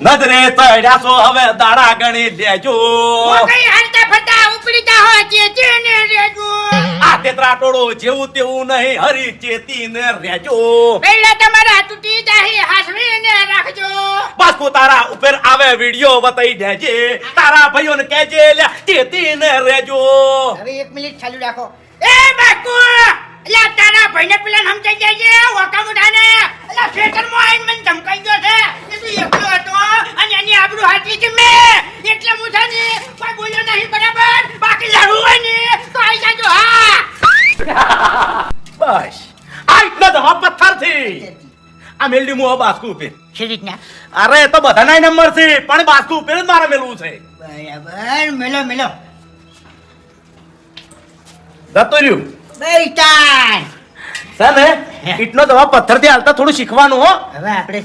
નજરે તળ્યા છો હવે દાડા ગણી લેજો કઈ હાલતા ફરતા ઉપડીતા હોય ચેતીને રહેજો આ તેતરા ટોળો જેવું તેવું નહીં હરી ચેતીને રહેજો પહેલા તમારા તૂટી જાહી હાસવીને રાખજો બાસ્કો તારા ઉપર આવે વિડિયો બતાઈ દેજે તારા ભાઈઓને કહેજે લે ચેતીને રહેજો હવે 1 મિનિટ ચાલુ રાખો એ બાકુ એલા તારા ભાઈને પેલા સમજાઈ જાય છે ઓકા મુઢાને એલા થિયેટરમાં આવીને મને ધમકાઈ ગયો છે કે તું એકલો હતો અને એની આબરૂ હાચવી છે મેં એટલે મુઠાજી કોઈ બોલ્યો નહીં બરાબર બાકી લડવું હોય ને તો આવી જાજો હા બસ આ ઇતના દવા પથ્થરથી આ મેલડી મો બાસ્કો ઉપર શી રીતના અરે તો બધાના નંબર છે પણ બાસ્કો ઉપર જ મારે મેલવું છે બરાબર મેલો મેલો જતો રહ્યું બેટાન સર ઇટનો દવા પથ્થરથી હાલતા થોડું શીખવાનું હો હવે આપણે